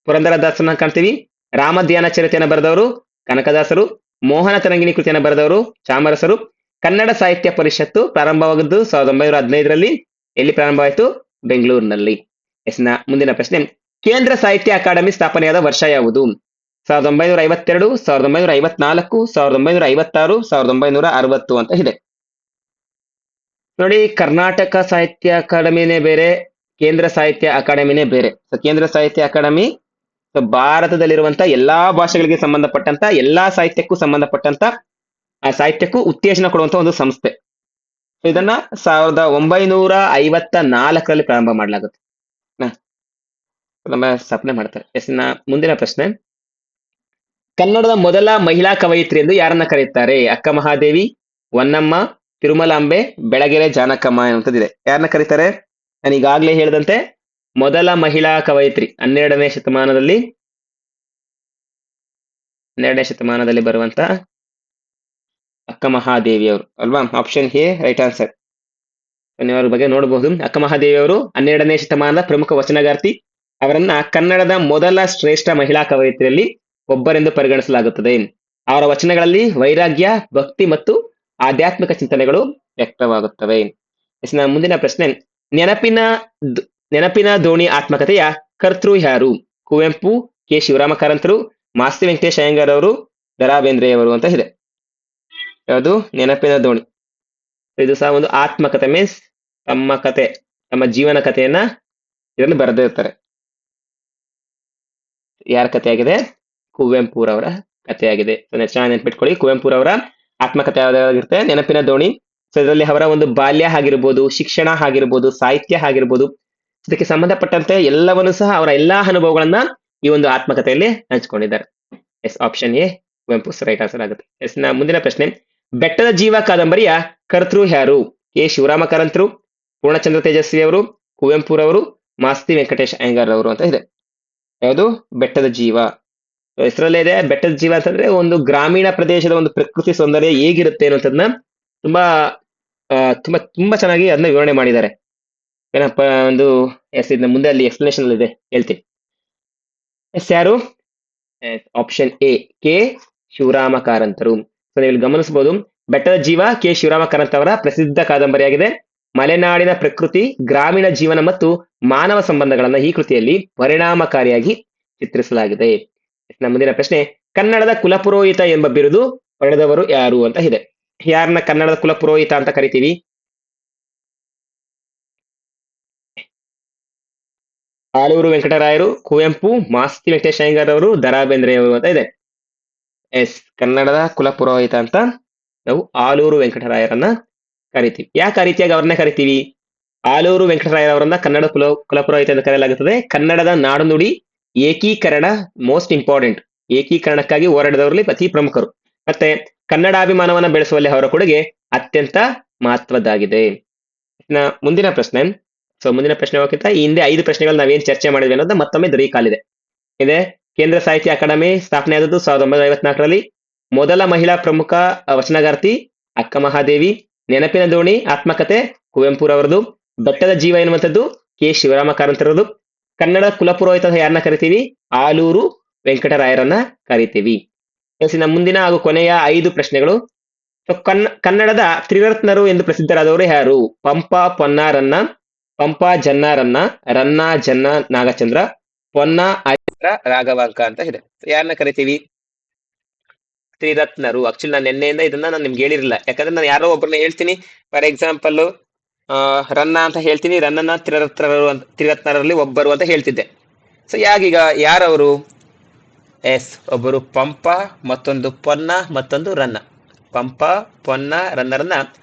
ಪುರಂದರದಾಸನ ಕಾಣ್ತೀವಿ. ರಾಮಧ್ಯಾನ ಚರಿತೆಯನ್ನು ಬರೆದವರು ಕನಕದಾಸರು. ಮೋಹನ ತರಂಗಿಣಿ ಕೃತಿಯನ್ನು ಬರೆದವರು ಚಾಮರಸರು. ಕನ್ನಡ ಸಾಹಿತ್ಯ ಪರಿಷತ್ತು ಪ್ರಾರಂಭವಾಗಿದ್ದು 1915ರಲ್ಲಿ. ಎಲ್ಲಿ ಪ್ರಾರಂಭವಾಯಿತು? ಬೆಂಗಳೂರಿನಲ್ಲಿ. ಮುಂದಿನ ಪ್ರಶ್ನೆ, ಕೇಂದ್ರ ಸಾಹಿತ್ಯ ಅಕಾಡೆಮಿ ಸ್ಥಾಪನೆಯಾದ ವರ್ಷ ಯಾವುದು? 1952, 1954, 1956, 1960 ಅಂತ ಇದೆ. ನೋಡಿ, ಕರ್ನಾಟಕ ಸಾಹಿತ್ಯ ಅಕಾಡೆಮಿನೇ ಬೇರೆ, ಕೇಂದ್ರ ಸಾಹಿತ್ಯ ಅಕಾಡೆಮಿನೇ ಬೇರೆ. ಸೊ ಕೇಂದ್ರ ಸಾಹಿತ್ಯ ಅಕಾಡೆಮಿ ಭಾರತದಲ್ಲಿರುವಂತ ಎಲ್ಲಾ ಭಾಷೆಗಳಿಗೆ ಸಂಬಂಧಪಟ್ಟಂತ ಎಲ್ಲಾ ಸಾಹಿತ್ಯಕ್ಕೂ ಸಂಬಂಧಪಟ್ಟಂತ ಆ ಸಾಹಿತ್ಯಕ್ಕೂ ಉತ್ತೇಜನ ಕೊಡುವಂತ ಒಂದು ಸಂಸ್ಥೆ. ಇದನ್ನ 1954ರಲ್ಲಿ ಪ್ರಾರಂಭ ಮಾಡಲಾಗುತ್ತೆ. ಸ್ಥಾಪನೆ ಮಾಡ್ತಾರೆ. ಮುಂದಿನ ಪ್ರಶ್ನೆ, ಕನ್ನಡದ ಮೊದಲ ಮಹಿಳಾ ಕವಯಿತ್ರಿ ಎಂದು ಯಾರನ್ನ ಕರೆಯುತ್ತಾರೆ? ಅಕ್ಕ ಮಹಾದೇವಿ, ಹೊನ್ನಮ್ಮ, ತಿರುಮಲಾಂಬೆ, ಬೆಳಗೆರೆ ಜಾನಕಮ್ಮ ಎನ್ನುವಂಥದ್ದಿದೆ. ಯಾರನ್ನ ಕರೀತಾರೆ? ನಾನು ಈಗಾಗಲೇ ಹೇಳಿದಂತೆ ಮೊದಲ ಮಹಿಳಾ ಕವಯಿತ್ರಿ 12ನೇ ಶತಮಾನದಲ್ಲಿ ಬರುವಂತ ಅಕ್ಕ ಮಹಾದೇವಿ ಅವರು ಅಲ್ವಾ? Option A right answer. ಅವ್ರ ಬಗ್ಗೆ ನೋಡಬಹುದು. ಅಕ್ಕ ಮಹಾದೇವಿ ಅವರು 12ನೇ ಶತಮಾನದ ಪ್ರಮುಖ ವಚನಗಾರ್ತಿ. ಅವರನ್ನ ಕನ್ನಡದ ಮೊದಲ ಶ್ರೇಷ್ಠ ಮಹಿಳಾ ಕವಯಿತ್ರಿಯಲ್ಲಿ ಒಬ್ಬರೆಂದು ಪರಿಗಣಿಸಲಾಗುತ್ತದೆ. ಅವರ ವಚನಗಳಲ್ಲಿ ವೈರಾಗ್ಯ, ಭಕ್ತಿ ಮತ್ತು ಆಧ್ಯಾತ್ಮಿಕ ಚಿಂತನೆಗಳು ವ್ಯಕ್ತವಾಗುತ್ತವೆ. ಮುಂದಿನ ಪ್ರಶ್ನೆ, ನೆನಪಿನ ದೋಣಿ ಆತ್ಮಕಥೆಯ ಕರ್ತೃ ಯಾರು? ಕುವೆಂಪು, ಕೆ ಶಿವರಾಮ ಕಾರಂತರು, ಮಾಸ್ತಿ ವೆಂಕಟೇಶ್ ಅಯ್ಯಂಗಾರ್ ಅವರು, ದ.ರಾ ಬೇಂದ್ರೆಯವರು ಅಂತ ಇದೆ. ಯಾವುದು? ನೆನಪಿನ ದೋಣಿ. ಇದು ಸಹ ಒಂದು ಆತ್ಮಕಥೆ, ಮೀನ್ಸ್ ತಮ್ಮ ಕತೆ, ತಮ್ಮ ಜೀವನ ಕಥೆಯನ್ನ ಇದರಲ್ಲಿ ಬರೆದಿರ್ತಾರೆ. ಯಾರ ಕಥೆಯಾಗಿದೆ? ಕುವೆಂಪುರವರ ಕಥೆಯಾಗಿದೆ. ಚೆನ್ನಾಗಿ ನೆನ್ಪಿಟ್ಕೊಳ್ಳಿ, ಕುವೆಂಪುರವರ ಆತ್ಮಕಥೆ ಯಾವ್ದಾಗಿರುತ್ತೆ? ನೆನಪಿನ ದೋಣಿ. ಸೊ ಇದರಲ್ಲಿ ಅವರ ಒಂದು ಬಾಲ್ಯ ಆಗಿರ್ಬೋದು, ಶಿಕ್ಷಣ ಆಗಿರ್ಬೋದು, ಸಾಹಿತ್ಯ ಆಗಿರ್ಬೋದು, ಇದಕ್ಕೆ ಸಂಬಂಧಪಟ್ಟಂತೆ ಎಲ್ಲವನ್ನು ಸಹ ಅವರ ಎಲ್ಲಾ ಅನುಭವಗಳನ್ನ ಈ ಒಂದು ಆತ್ಮಕಥೆಯಲ್ಲಿ ಹಂಚಿಕೊಂಡಿದ್ದಾರೆ. Yes, option A Kuvempu right answer ಆಗುತ್ತೆ. ಎಸ್, ಮುಂದಿನ ಪ್ರಶ್ನೆ, ಬೆಟ್ಟದ ಜೀವ ಕಾದಂಬರಿಯ ಕರ್ತೃ ಯಾರು? ಕೆ ಶಿವರಾಮ ಕಾರಂತರು, ಪೂರ್ಣಚಂದ್ರ ತೇಜಸ್ವಿ ಅವರು, ಕುವೆಂಪುರವರು, ಮಾಸ್ತಿ ವೆಂಕಟೇಶ್ ಅಯ್ಯಂಗಾರ್ ಅವರು ಅಂತ ಇದೆ. ಯಾವುದು? ಬೆಟ್ಟದ ಜೀವ. ಹೆಸರಲ್ಲೇ ಇದೆ ಬೆಟ್ಟದ ಜೀವ ಅಂತಂದ್ರೆ ಒಂದು ಗ್ರಾಮೀಣ ಪ್ರದೇಶದ ಒಂದು ಪ್ರಕೃತಿ ಸೌಂದರ್ಯ ಹೇಗಿರುತ್ತೆ ಅನ್ನೋದನ್ನ ತುಂಬಾ ತುಂಬಾ ತುಂಬಾ ಚೆನ್ನಾಗಿ ಅದನ್ನ ವಿವರಣೆ ಮಾಡಿದ್ದಾರೆ. ಏನಪ್ಪ ಒಂದು ಎಸ್ ಇದನ್ನ ಮುಂದೆ ಅಲ್ಲಿ ಎಕ್ಸ್ಪ್ಲನೇಷನ್ ಇದೆ ಹೇಳ್ತೀನಿ. ಎಸ್ ಯಾರು? ಆಪ್ಷನ್ ಎ ಕೆ ಶಿವರಾಮ ಕಾರಂತರು. ಸೊ ನೀವು ಇಲ್ಲಿ ಗಮನಿಸಬಹುದು ಬೆಟ್ಟದ ಜೀವ ಕೆ ಶಿವರಾಮ ಕಾರಂತ ಅವರ ಪ್ರಸಿದ್ಧ ಕಾದಂಬರಿಯಾಗಿದೆ. ಮಲೆನಾಡಿನ ಪ್ರಕೃತಿ, ಗ್ರಾಮೀಣ ಜೀವನ ಮತ್ತು ಮಾನವ ಸಂಬಂಧಗಳನ್ನ ಈ ಕೃತಿಯಲ್ಲಿ ಪರಿಣಾಮಕಾರಿಯಾಗಿ ಚಿತ್ರಿಸಲಾಗಿದೆ. ನಮ್ಮ ಮುಂದಿನ ಪ್ರಶ್ನೆ, ಕನ್ನಡದ ಕುಲಪುರೋಹಿತ ಎಂಬ ಬಿರುದು ಪಡೆದವರು ಯಾರು ಅಂತ ಇದೆ. ಯಾರನ್ನ ಕನ್ನಡದ ಕುಲಪುರೋಹಿತ ಅಂತ ಕರಿತೀವಿ? ಆಲೂರು ವೆಂಕಟರಾಯರು, ಕುವೆಂಪು, ಮಾಸ್ತಿ ವೆಂಕಟೇಶ ಅಯ್ಯಂಗಾರ್ ಅವರು, ದರಾ ಬೇಂದ್ರೆ ಅವರು ಅಂತ ಇದೆ. ಎಸ್, ಕನ್ನಡದ ಕುಲಪುರೋಹಿತ ಅಂತ ನಾವು ಆಲೂರು ವೆಂಕಟರಾಯರನ್ನ ಕರಿತೀವಿ. ಯಾಕೆ ಆ ರೀತಿಯಾಗಿ ಅವ್ರನ್ನ ಕರಿತೀವಿ? ಆಲೂರು ವೆಂಕಟರಾಯರವರನ್ನ ಕನ್ನಡ ಕುಲಪುರೋಹಿತ ಎಂದು ಕರೆಯಲಾಗುತ್ತದೆ. ಕನ್ನಡದ ನಾಡು ನುಡಿ ಏಕೀಕರಣ ಮೋಸ್ಟ್ ಇಂಪಾರ್ಟೆಂಟ್, ಏಕೀಕರಣಕ್ಕಾಗಿ ಹೋರಾಡಿದವರಲ್ಲಿ ಅತಿ ಪ್ರಮುಖರು. ಮತ್ತೆ ಕನ್ನಡಾಭಿಮಾನವನ್ನ ಬೆಳೆಸುವಲ್ಲಿ ಅವರ ಕೊಡುಗೆ ಅತ್ಯಂತ ಮಹತ್ವದ್ದಾಗಿದೆ. ಮುಂದಿನ ಪ್ರಶ್ನೆ. ಸೊ ಮುಂದಿನ ಪ್ರಶ್ನೆ ಹೋಗ್ತಾ ಈ ಹಿಂದೆ 5 ಪ್ರಶ್ನೆಗಳು ನಾವೇನ್ ಚರ್ಚೆ ಮಾಡಿದ್ವಿ ಅನ್ನೋದು ಮತ್ತೊಮ್ಮೆ ದೊರೆಯಕಾಲಿದೆ. ಇದೆ ಕೇಂದ್ರ ಸಾಹಿತ್ಯ ಅಕಾಡೆಮಿ ಸ್ಥಾಪನೆ ಆದದ್ದು 1954ರಲ್ಲಿ. ಮೊದಲ ಮಹಿಳಾ ಪ್ರಮುಖ ವಚನಗಾರ್ತಿ ಅಕ್ಕ ಮಹಾದೇವಿ. ನೆನಪಿನ ದೋಣಿ ಆತ್ಮಕಥೆ ಕುವೆಂಪುರವರದು. ಬೆಟ್ಟದ ಜೀವ ಎನ್ನುವಂಥದ್ದು ಕೆ ಶಿವರಾಮ ಕಾರಂತರದು. ಕನ್ನಡ ಕುಲಪುರೋಹಿತ ಯಾರನ್ನ ಕರಿತೀವಿ? ಆಲೂರು ವೆಂಕಟರಾಯರನ್ನ ಕರಿತೀವಿ. ನಮ್ಮ ಮುಂದಿನ ಹಾಗೂ ಕೊನೆಯ 5 ಪ್ರಶ್ನೆಗಳು. ಸೊ ಕನ್ನಡದ ತ್ರಿರತ್ನರು ಎಂದು ಪ್ರಸಿದ್ಧರಾದವರು ಯಾರು? ಪಂಪ ಪೊನ್ನಾರನ್ನ, ಪಂಪ ಜನ್ನಾರನ್ನ, ರನ್ನ ಜನ್ನ ನಾಗಚಂದ್ರ, ಪೊನ್ನ ಅಜರ ರಾಘವಾಂಕ ಅಂತ ಇದೆ. ಯಾರನ್ನ ಕರಿತೀವಿ? ತ್ರಿರತ್ನರು. ಆಕ್ಚುಲಿ ನಾನು ನಿನ್ನೆಯಿಂದ ಇದನ್ನ ನಾನು ನಿಮ್ಗೆ ಹೇಳಿರಲಿಲ್ಲ, ಯಾಕಂದ್ರೆ ನಾನು ಯಾರೋ ಒಬ್ಬರನ್ನ ಹೇಳ್ತೀನಿ. ಫಾರ್ ಎಕ್ಸಾಂಪಲ್ ರನ್ನ ಅಂತ ಹೇಳ್ತೀನಿ, ರನ್ನನ ತ್ರಿರತ್ನರಲ್ಲಿ ಒಬ್ಬರು ಅಂತ ಹೇಳ್ತಿದ್ದೆ. ಸೊ ಯಾಗೀಗ ಯಾರವರು? ಎಸ್, ಒಬ್ಬರು ಪಂಪ, ಮತ್ತೊಂದು ಪೊನ್ನ, ಮತ್ತೊಂದು ರನ್ನ. ಪಂಪ ಪೊನ್ನ ರನ್ನರನ್ನ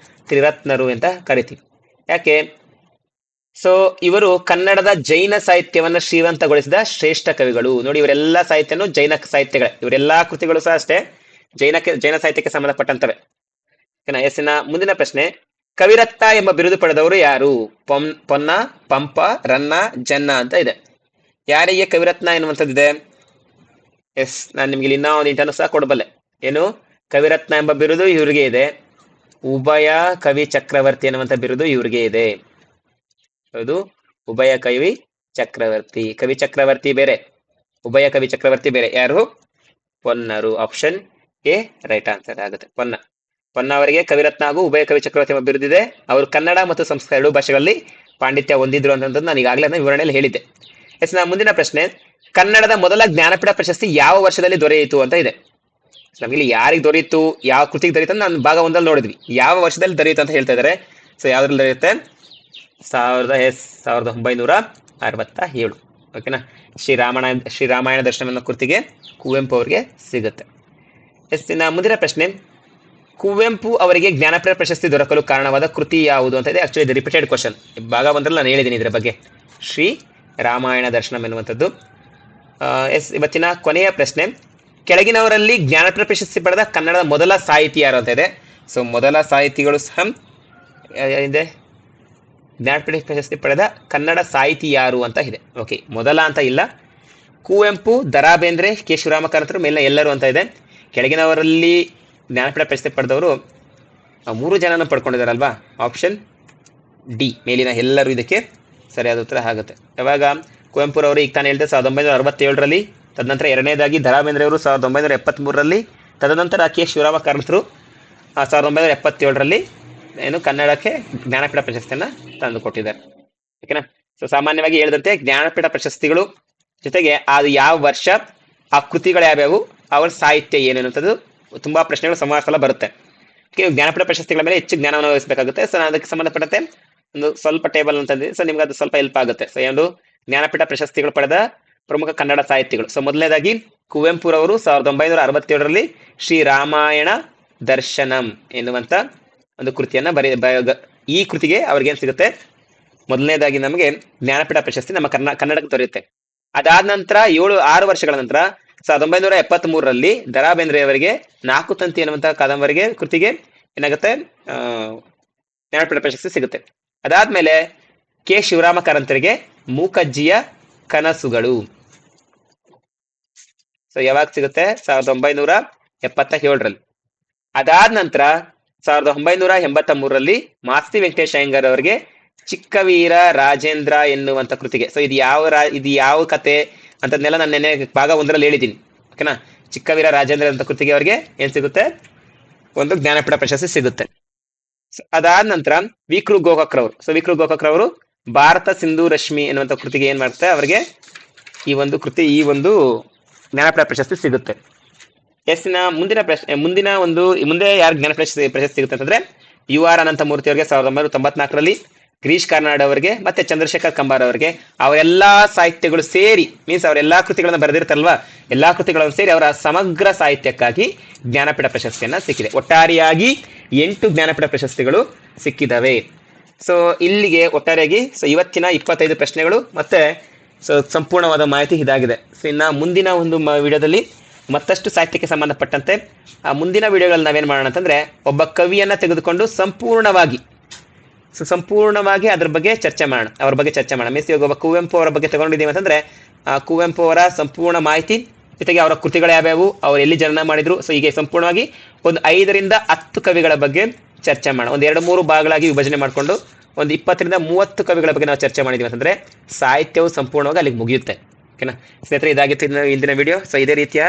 ತ್ರಿರತ್ನರು ಅಂತ ಕರಿತೀವಿ. ಯಾಕೆ? ಸೊ ಇವರು ಕನ್ನಡದ ಜೈನ ಸಾಹಿತ್ಯವನ್ನ ಶ್ರೀಮಂತಗೊಳಿಸಿದ ಶ್ರೇಷ್ಠ ಕವಿಗಳು. ನೋಡಿ, ಇವರೆಲ್ಲ ಸಾಹಿತ್ಯನು ಜೈನ ಸಾಹಿತ್ಯಗಳೇ. ಇವರೆಲ್ಲಾ ಕೃತಿಗಳು ಸಹ ಅಷ್ಟೇ ಜೈನ ಸಾಹಿತ್ಯಕ್ಕೆ ಸಂಬಂಧಪಟ್ಟಂತವೆ. ಎಸ್ಸಿನ ಮುಂದಿನ ಪ್ರಶ್ನೆ, ಕವಿರತ್ನ ಎಂಬ ಬಿರುದು ಪಡೆದವರು ಯಾರು? ಪೊನ್ನ, ಪಂಪ, ರನ್ನ, ಜನ್ನ ಅಂತ ಇದೆ. ಯಾರಿಗೆ ಕವಿರತ್ನ ಎನ್ನುವಂಥದ್ದಿದೆ? ಎಸ್, ನಾನು ನಿಮ್ಗೆ ಇನ್ನೂ ಒಂದು ಇಂಟರ್ನೂ ಸಹ ಕೊಡಬಲ್ಲೆ. ಏನು? ಕವಿರತ್ನ ಎಂಬ ಬಿರುದು ಇವ್ರಿಗೆ ಇದೆ. ಉಭಯ ಕವಿ ಚಕ್ರವರ್ತಿ ಎನ್ನುವಂತ ಬಿರುದು ಇವ್ರಿಗೆ ಇದೆ. ಹೌದು, ಉಭಯ ಕವಿ ಚಕ್ರವರ್ತಿ. ಕವಿ ಚಕ್ರವರ್ತಿ ಬೇರೆ, ಉಭಯ ಕವಿ ಚಕ್ರವರ್ತಿ ಬೇರೆ. ಯಾರು? ಪೊನ್ನರು. ಆಪ್ಷನ್ ಎ ರೈಟ್ ಆನ್ಸರ್ ಆಗುತ್ತೆ. ಪೊನ್ನ ಅವರಿಗೆ ಕವಿರತ್ನ ಹಾಗೂ ಉಭಯ ಕವಿ ಚಕ್ರವರ್ತಿ ಎಂಬ ಬಿರುದಿದೆ. ಅವರು ಕನ್ನಡ ಮತ್ತು ಸಂಸ್ಕೃತ ಎರಡೂ ಭಾಷೆಗಳಲ್ಲಿ ಪಾಂಡಿತ್ಯ ಹೊಂದಿದ್ರು ಅಂತಂದು ನಾನು ಈಗಾಗಲೇ ವಿವರಣೆಯಲ್ಲಿ ಹೇಳಿದ್ದೆ. ಎಸ್, ನಾ ಮುಂದಿನ ಪ್ರಶ್ನೆ, ಕನ್ನಡದ ಮೊದಲ ಜ್ಞಾನಪೀಠ ಪ್ರಶಸ್ತಿ ಯಾವ ವರ್ಷದಲ್ಲಿ ದೊರೆಯಿತು ಅಂತ ಇದೆ. ನಮಗೆ ಯಾರಿಗೆ ದೊರೆಯಿತು, ಯಾವ ಕೃತಿಗೆ ದೊರೆಯಿತು ಅಂತ ನಾನು ಭಾಗ 1ರಲ್ಲಿ ನೋಡಿದ್ವಿ. ಯಾವ ವರ್ಷದಲ್ಲಿ ದೊರೆಯಿತು ಅಂತ ಹೇಳ್ತಾ ಇದ್ದಾರೆ. ಸೊ ಯಾವ್ದ್ರಲ್ಲಿ ದೊರೆಯುತ್ತೆ? 1967. ಓಕೆನಾ? ಶ್ರೀರಾಮಾಯಣ ದರ್ಶನ ಅನ್ನೋ ಕೃತಿಗೆ ಕುವೆಂಪು ಅವರಿಗೆ ಸಿಗುತ್ತೆ. ಎಸ್, ಮುಂದಿನ ಪ್ರಶ್ನೆ, ಕುವೆಂಪು ಅವರಿಗೆ ಜ್ಞಾನಪೀಠ ಪ್ರಶಸ್ತಿ ದೊರಕಲು ಕಾರಣವಾದ ಕೃತಿ ಯಾವುದು ಅಂತ ಇದೆ. ಆಕ್ಚುಲಿ ಇದು ರಿಪೀಟೆಡ್ ಕ್ವಶನ್. ಭಾಗ 1ರಲ್ಲಿ ನಾನು ಹೇಳಿದ್ದೀನಿ ಇದರ ಬಗ್ಗೆ, ಶ್ರೀ ರಾಮಾಯಣ ದರ್ಶನಂ ಎನ್ನುವಂಥದ್ದು. ಎಸ್, ಇವತ್ತಿನ ಕೊನೆಯ ಪ್ರಶ್ನೆ, ಕೆಳಗಿನವರಲ್ಲಿ ಜ್ಞಾನಪೀಠ ಪ್ರಶಸ್ತಿ ಪಡೆದ ಕನ್ನಡದ ಮೊದಲ ಸಾಹಿತಿ ಯಾರು ಅಂತ ಇದೆ. ಸೊ ಮೊದಲ ಸಾಹಿತಿಗಳು ಸಹ ಇದೆ. ಜ್ಞಾನಪೀಠ ಪ್ರಶಸ್ತಿ ಪಡೆದ ಕನ್ನಡ ಸಾಹಿತಿ ಯಾರು ಅಂತ ಇದೆ. ಓಕೆ, ಮೊದಲ ಅಂತ ಇಲ್ಲ. ಕುವೆಂಪು, ದರಾ ಬೇಂದ್ರೆ, ಕೆ ಶಿವರಾಮ ಕಾರಂತರು, ಮೇಲಿನ ಎಲ್ಲರೂ ಅಂತ ಇದೆ. ಕೆಳಗಿನವರಲ್ಲಿ ಜ್ಞಾನಪೀಠ ಪ್ರಶಸ್ತಿ ಪಡೆದವರು 3 ಜನನ ಪಡ್ಕೊಂಡಿದ್ದಾರಲ್ವಾ? ಆಪ್ಷನ್ ಡಿ, ಮೇಲಿನ ಎಲ್ಲರೂ ಇದಕ್ಕೆ ಸರಿಯಾದ ಉತ್ತರ ಆಗುತ್ತೆ. ಯಾವಾಗ? ಕುವೆಂಪುರವರು ಈಗ ತಾನು ಹೇಳಿದೆ 1967ರಲ್ಲಿ. ತದನಂತರ ಎರಡನೇದಾಗಿ ದರಾ ಬೇಂದ್ರೆ ಅವರು 1973ರಲ್ಲಿ. ತದನಂತರ ಕೆ ಶಿವರಾಮ ಕಾರಂತರು 1977ರಲ್ಲಿ ಏನು ಕನ್ನಡಕ್ಕೆ ಜ್ಞಾನಪೀಠ ಪ್ರಶಸ್ತಿಯನ್ನ ತಂದು ಕೊಟ್ಟಿದ್ದಾರೆ. ಓಕೆನಾ? ಸೊ ಸಾಮಾನ್ಯವಾಗಿ ಹೇಳಿದಂತೆ ಜ್ಞಾನಪೀಠ ಪ್ರಶಸ್ತಿಗಳು ಜೊತೆಗೆ ಅದು ಯಾವ ವರ್ಷ, ಆ ಕೃತಿಗಳು ಯಾವ್ಯಾವು, ಅವರ ಸಾಹಿತ್ಯ ಏನೇನುವಂಥದ್ದು ತುಂಬಾ ಪ್ರಶ್ನೆಗಳು ಸುಮಾರು ಸಲ ಬರುತ್ತೆ. ಜ್ಞಾನಪೀಠ ಪ್ರಶಸ್ತಿಗಳ ಮೇಲೆ ಹೆಚ್ಚು ಜ್ಞಾನವನ್ನು ವಹಿಸಬೇಕಾಗುತ್ತೆ. ಸೊ ನಾನು ಅದಕ್ಕೆ ಸಂಬಂಧಪಟ್ಟಂತೆ ಒಂದು ಸ್ವಲ್ಪ ಟೇಬಲ್ ಅಂತಂದ್ರೆ, ಸೊ ನಿಮ್ಗೆ ಅದು ಸ್ವಲ್ಪ ಹೆಲ್ಪ್ ಆಗುತ್ತೆ. ಸೊ ಒಂದು ಜ್ಞಾನಪೀಠ ಪ್ರಶಸ್ತಿಗಳು ಪಡೆದ ಪ್ರಮುಖ ಕನ್ನಡ ಸಾಹಿತಿಗಳು. ಸೊ ಮೊದಲನೇದಾಗಿ ಕುವೆಂಪುರವರು 1967ರಲ್ಲಿ ಶ್ರೀರಾಮಾಯಣ ದರ್ಶನಂ ಎನ್ನುವಂತ ಒಂದು ಕೃತಿಯನ್ನ ಈ ಕೃತಿಗೆ ಅವ್ರಿಗೇನ್ ಸಿಗುತ್ತೆ? ಮೊದಲನೇದಾಗಿ ನಮಗೆ ಜ್ಞಾನಪೀಠ ಪ್ರಶಸ್ತಿ ನಮ್ಮ ಕನ್ನಡಕ್ಕೆ ದೊರೆಯುತ್ತೆ. ಅದಾದ ನಂತರ 6 ವರ್ಷಗಳ ನಂತರ 1973ರಲ್ಲಿ ದರಾ ಬೇಂದ್ರೆ ಅವರಿಗೆ 4 ತಂತಿ ಎನ್ನುವಂತಹ ಕಾದಂಬರಿಗೆ ಕೃತಿಗೆ ಏನಾಗುತ್ತೆ? ಜ್ಞಾನಪೀಠ ಪ್ರಶಸ್ತಿ ಸಿಗುತ್ತೆ. ಅದಾದ್ಮೇಲೆ ಕೆ ಶಿವರಾಮ ಕಾರಂತರಿಗೆ ಮೂಕಜ್ಜಿಯ ಕನಸುಗಳು. ಸೊ ಯಾವಾಗ ಸಿಗುತ್ತೆ? 1977ರಲ್ಲಿ. ಅದಾದ ನಂತರ 1983ರಲ್ಲಿ ಮಾಸ್ತಿ ವೆಂಕಟೇಶ್ ಅಯ್ಯಂಗಾರ್ ಅವರಿಗೆ ಚಿಕ್ಕವೀರ ರಾಜೇಂದ್ರ ಎನ್ನುವಂತ ಕೃತಿಗೆ. ಸೊ ಇದು ಯಾವ ಕತೆ ಅಂತದ್ನೆಲ್ಲ ನಾನು ನೆನ್ನೆ ಭಾಗ 1ರಲ್ಲಿ ಹೇಳಿದ್ದೀನಿ. ಓಕೆನಾ? ಚಿಕ್ಕವೀರ ರಾಜೇಂದ್ರ ಅಂತ ಕೃತಿಗೆ ಅವರಿಗೆ ಏನ್ ಸಿಗುತ್ತೆ? ಒಂದು ಜ್ಞಾನಪೀಠ ಪ್ರಶಸ್ತಿ ಸಿಗುತ್ತೆ. ಅದಾದ ನಂತರ ವಿಕೃ ಗೋಕಾಕ್ರವರು. ಸೊ ವಿಕೃ ಗೋಕಾಕ್ರವರು ಭಾರತ ಸಿಂಧು ರಶ್ಮಿ ಎನ್ನುವಂತ ಕೃತಿಗೆ ಏನ್ ಮಾಡ್ತಾರೆ? ಅವರಿಗೆ ಈ ಒಂದು ಜ್ಞಾನಪೀಠ ಪ್ರಶಸ್ತಿ ಸಿಗುತ್ತೆ. ಮುಂದೆ ಯಾರು ಜ್ಞಾನಪೀಠ ಪ್ರಶಸ್ತಿ ಸಿಗುತ್ತೆ ಅಂತಂದ್ರೆ UR ಅನಂತಮೂರ್ತಿ ಅವರಿಗೆ 1994ರಲ್ಲಿ, ಗಿರೀಶ್ ಕಾರ್ನಾಡ್ ಅವರಿಗೆ ಮತ್ತೆ ಚಂದ್ರಶೇಖರ್ ಕಂಬಾರ್ ಅವರಿಗೆ ಅವರೆಲ್ಲಾ ಸಾಹಿತ್ಯಗಳು ಸೇರಿ, ಮೀನ್ಸ್ ಅವರೆಲ್ಲಾ ಕೃತಿಗಳನ್ನ ಬರೆದಿರ್ತಾರಲ್ವಾ, ಎಲ್ಲಾ ಕೃತಿಗಳನ್ನು ಸೇರಿ ಅವರ ಸಮಗ್ರ ಸಾಹಿತ್ಯಕ್ಕಾಗಿ ಜ್ಞಾನಪೀಠ ಪ್ರಶಸ್ತಿಯನ್ನ ಸಿಕ್ಕಿದೆ. ಒಟ್ಟಾರೆಯಾಗಿ 8 ಜ್ಞಾನಪೀಠ ಪ್ರಶಸ್ತಿಗಳು ಸಿಕ್ಕಿದಾವೆ. ಸೊ ಇಲ್ಲಿಗೆ ಒಟ್ಟಾರೆಯಾಗಿ ಇವತ್ತಿನ 25 ಪ್ರಶ್ನೆಗಳು ಮತ್ತೆ ಸಂಪೂರ್ಣವಾದ ಮಾಹಿತಿ ಇದಾಗಿದೆ. ಸೊ ಇನ್ನ ಮುಂದಿನ ಒಂದು ವಿಡಿಯೋದಲ್ಲಿ ಮತ್ತಷ್ಟು ಸಾಹಿತ್ಯಕ್ಕೆ ಸಂಬಂಧಪಟ್ಟಂತೆ ಆ ಮುಂದಿನ ವಿಡಿಯೋಗಳಲ್ಲಿ ನಾವೇನ್ ಮಾಡೋಣ ಅಂತಂದ್ರೆ, ಒಬ್ಬ ಕವಿಯನ್ನ ತೆಗೆದುಕೊಂಡು ಸಂಪೂರ್ಣವಾಗಿ ಅದ್ರ ಬಗ್ಗೆ ಚರ್ಚೆ ಮಾಡೋಣ. ಮೀನ್ಸ್ ಇವಾಗ ಒಬ್ಬ ಕುವೆಂಪು ಅವರ ಬಗ್ಗೆ ತಗೊಂಡಿದ್ದೀವಿ ಅಂತಂದ್ರೆ ಆ ಕುವೆಂಪು ಅವರ ಸಂಪೂರ್ಣ ಮಾಹಿತಿ, ಜೊತೆಗೆ ಅವರ ಕೃತಿಗಳು ಯಾವ್ಯಾವು, ಅವ್ರು ಎಲ್ಲಿ ಜನನ ಮಾಡಿದ್ರು, ಸೊ ಹೀಗೆ ಸಂಪೂರ್ಣವಾಗಿ ಒಂದು 5 ರಿಂದ 10 ಕವಿಗಳ ಬಗ್ಗೆ ಚರ್ಚೆ ಮಾಡೋಣ. ಒಂದು 2-3 ಭಾಗಗಳಾಗಿ ವಿಭಜನೆ ಮಾಡಿಕೊಂಡು ಒಂದು 20 ರಿಂದ 30 ಕವಿಗಳ ಬಗ್ಗೆ ನಾವು ಚರ್ಚೆ ಮಾಡಿದೀವಿ ಅಂತಂದ್ರೆ ಸಾಹಿತ್ಯವು ಸಂಪೂರ್ಣವಾಗಿ ಅಲ್ಲಿಗೆ ಮುಗಿಯುತ್ತೆ. ಓಕೆನಾ ಸ್ನೇಹಿತರೆ? ಇದಾಗಿತ್ತು ಇಂದಿನ ವಿಡಿಯೋ. ಸೊ ಇದೇ ರೀತಿಯ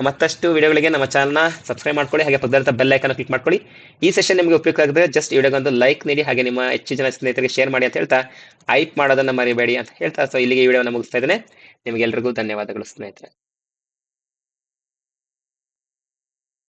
ಮತ್ತಷ್ಟು ವಿಡಿಯೋಗಳಿಗೆ ನಮ್ಮ ಚಾನಲ್ನ ಸಬ್ಸ್ಕ್ರೈಬ್ ಮಾಡ್ಕೊಳ್ಳಿ, ಹಾಗೆ ಪಕ್ಕದ ಬೆಲ್ ಐಕಾನ್ ಕ್ಲಿಕ್ ಮಾಡ್ಕೊಳ್ಳಿ. ಈ ಸೆಷನ್ ನಿಮಗೆ ಉಪಯುಕ್ತ ಆಗಿದ್ರೆ ಜಸ್ಟ್ ವಿಡಿಯೋಗೊಂದು ಲೈಕ್ ನೀಡಿ, ಹಾಗೆ ನಿಮ್ಮ ಹೆಚ್ಚು ಜನ ಸ್ನೇಹಿತರಿಗೆ ಶೇರ್ ಮಾಡಿ ಅಂತ ಹೇಳ್ತಾ, ಹೈಪ್ ಮಾಡೋದನ್ನ ಮರಿಬೇಡಿ ಅಂತ ಹೇಳ್ತಾ, ಸೊ ಇಲ್ಲಿಗೆ ಈ ವಿಡಿಯೋನ ಮುಗಿಸ್ತಾ ಇದ್ದೇನೆ. ನಿಮಗೆಲ್ಲರಿಗೂ ಧನ್ಯವಾದಗಳು ಸ್ನೇಹಿತರೆ.